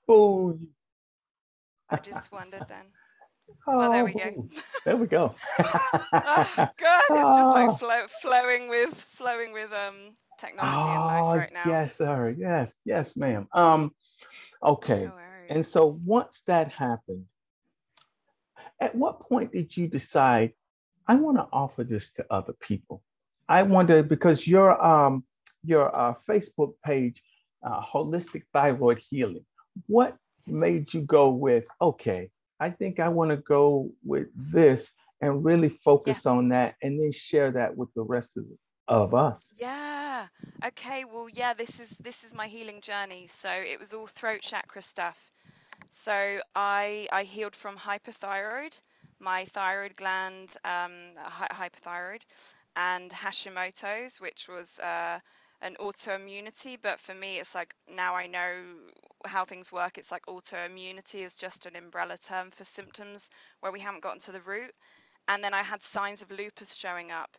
Oh, I just wondered then. Well, there we go. oh, there we go. Oh God, it's just like Oh, flowing with technology in life oh, right now. yes, sir. Yes, yes, ma'am. Okay. No And worries. so once that happened, at what point did you decide I want to offer this to other people? I wonder because your Facebook page, Holistic Thyroid Healing, what made you go with, okay, I think I want to go with this and really Yeah. focus on that and then share that with the rest of us? Yeah. Okay, well, yeah, this is my healing journey. So it was all throat chakra stuff. So I healed from hyperthyroid, my thyroid gland hyperthyroid, and Hashimoto's, which was an autoimmunity. But for me, it's like now I know how things work. It's like autoimmunity is just an umbrella term for symptoms where we haven't gotten to the root. And then I had signs of lupus showing up.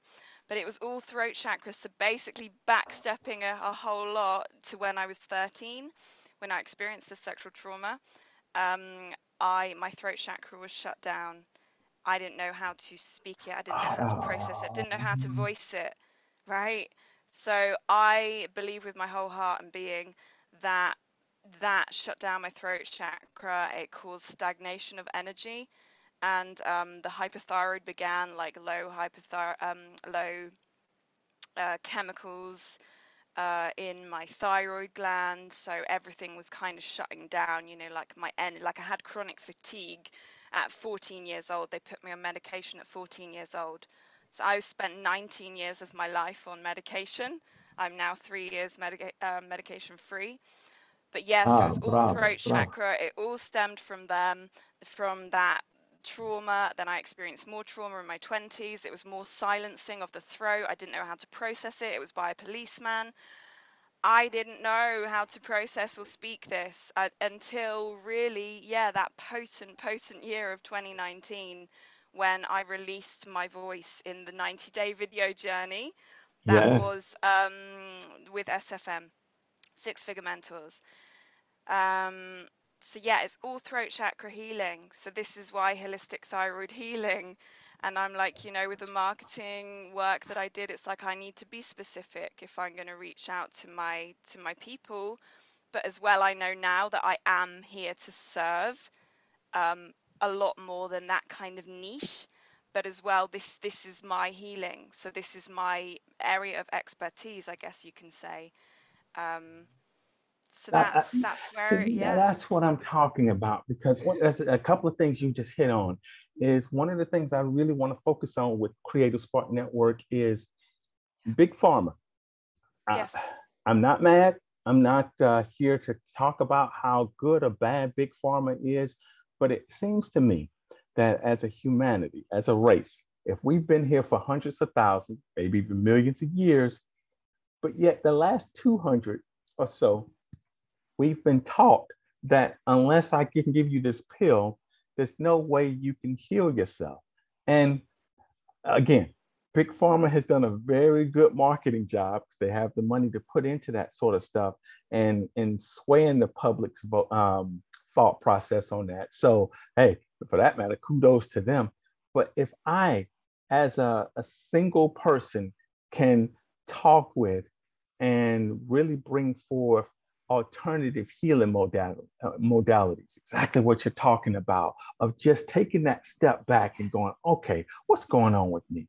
But it was all throat chakra, so basically backstepping a whole lot to when I was 13, when I experienced a sexual trauma. My throat chakra was shut down. I didn't know how to speak it. I didn't know how to process it. Didn't know how to Um, voice it, right? So I believe with my whole heart and being that that shut down my throat chakra. It caused stagnation of energy, and the hypothyroid began like low chemicals in my thyroid gland, so everything was kind of shutting down. Like like I had chronic fatigue at 14 years old. They put me on medication at 14 years old. So I spent 19 years of my life on medication. I'm now 3 years medication free. But yeah, so it was all bravo, throat bravo. chakra. It all stemmed from them, from that trauma. Then I experienced more trauma in my 20s. It was more silencing of the throat. I didn't know how to process it. It was by a policeman. I didn't know how to process or speak this until really, yeah, that potent year of 2019 when I released my voice in the 90-day video journey that Yes. was with SFM, Six Figure Mentors. Um, so yeah, it's all throat chakra healing. So this is why holistic thyroid healing. And I'm like, with the marketing work that I did, it's like I need to be specific if I'm going to reach out to my people. But as well, I know now that I am here to serve um, a lot more than that kind of niche. But as well, this is my healing. So this is my area of expertise, I guess you can say. Um, so That, uh, that's where, See, yeah. that's what I'm talking about because that's a couple of things you just hit on. Is one of the things I really want to focus on with Creative Spark Network is Big Pharma. I, Yes. I'm not mad. I'm not here to talk about how good or bad Big Pharma is, but it seems to me that as a humanity, as a race, if we've been here for hundreds of thousands, maybe even millions of years, but yet the last 200 or so, we've been taught that unless I can give you this pill, there's no way you can heal yourself. And again, Big Pharma has done a very good marketing job because they have the money to put into that sort of stuff and swaying the public's thought process on that. So, hey, for that matter, kudos to them. But if I, as a single person, can talk with and really bring forth alternative healing modalities, exactly what you're talking about, of just taking that step back and going, okay, what's going on with me?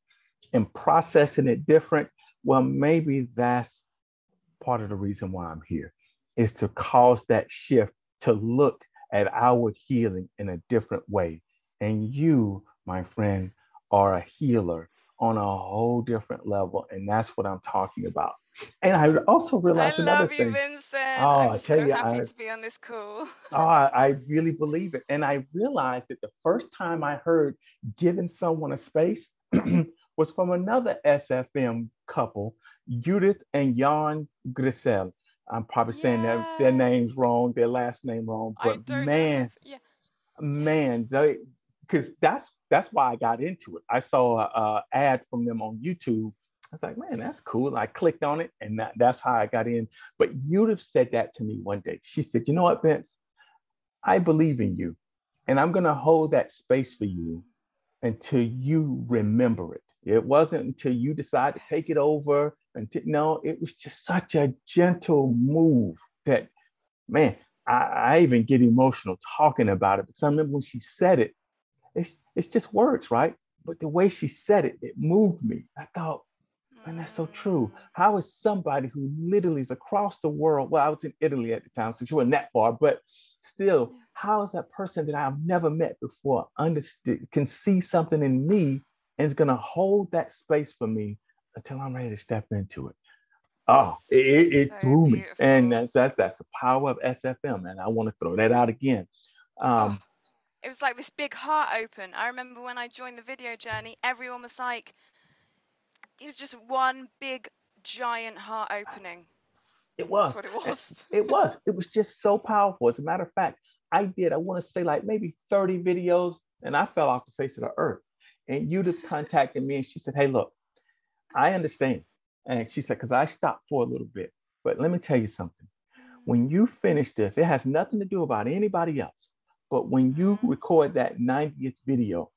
And Yeah. processing it different. Well, maybe that's part of the reason why I'm here, is to cause that shift to look at our healing in a different way. And you, my friend, are a healer on a whole different level. And that's what I'm talking about. And I also I realized another love you, thing. Vincent. Oh, I'm I tell so you, happy to be on this call. I really believe it. And I realized that the first time I heard giving someone a space was from another SFM couple, Judith and Jan Grisel. I'm probably saying their Yeah. names wrong, their last name wrong, I but don't know how man, to. Yeah. man, because that's why I got into it. I saw a ad from them on YouTube. I was like, man, that's cool. And I clicked on it, and that's how I got in. But you'd have said that to me one day. She said, you know what, Vince? I believe in you, and I'm going to hold that space for you until you remember it. It wasn't until you decide to take it Yes. over. No, it was just such a gentle move that, man, I even get emotional talking about it because I remember when she said it, it's just words, right? But the way she said it, it moved me. I thought, and that's so true. Mm. How is somebody who literally is across the world? Well, I was in Italy at the time, so she wasn't that far, but still, Yeah. how is that person that I've never met before understood, can see something in me and is going to hold that space for me until I'm ready to step into it? Oh, it So threw me. And beautiful. that's the power of SFM. And I want to throw that out again. Oh, Um, it was like this big heart open. I remember when I joined the video journey, everyone was like, it was just one big giant heart opening. It That's was. what it was. It was. It was just so powerful. As a matter of fact, I want to say like maybe 30 videos, and I fell off the face of the earth. And you'd have contacted me, and she said, "Hey, look, I understand." And she said, "Because I stopped for a little bit, but let me tell you something. When you finish this, it has nothing to do about anybody else. But when you Mm-hmm. record that 90th video,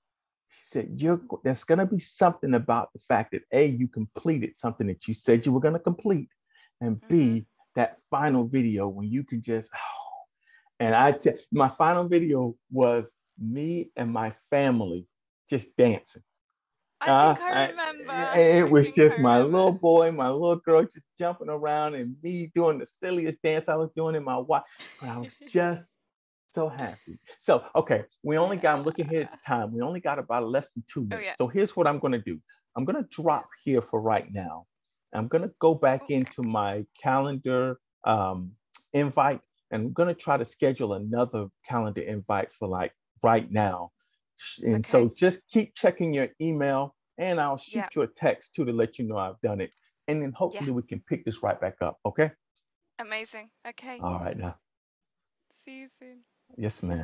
she said, there's going to be something about the fact that A, you completed something that you said you were going to complete, and Mm-hmm. B, that final video when you can just, oh. And my final video was me and my family just dancing. I think I remember. It I was think I just my remember. little boy, my little girl just jumping around and me doing the silliest dance I was doing in my watch. But I was just so happy. So, okay, I'm looking here at Yeah. the time. We only got about less than two Oh minutes. yeah. So here's what I'm going to do. I'm going to Yeah. drop here for right now. I'm going to go back Oh, into my calendar invite, and I'm going to try to schedule another calendar invite for like right now. And okay. so just keep checking your email and I'll Yeah. shoot you a text too to let you know I've done it. And then Yeah. hopefully we can pick this right back up. Okay. Amazing. Okay. All right now. See you soon. Yes, ma'am.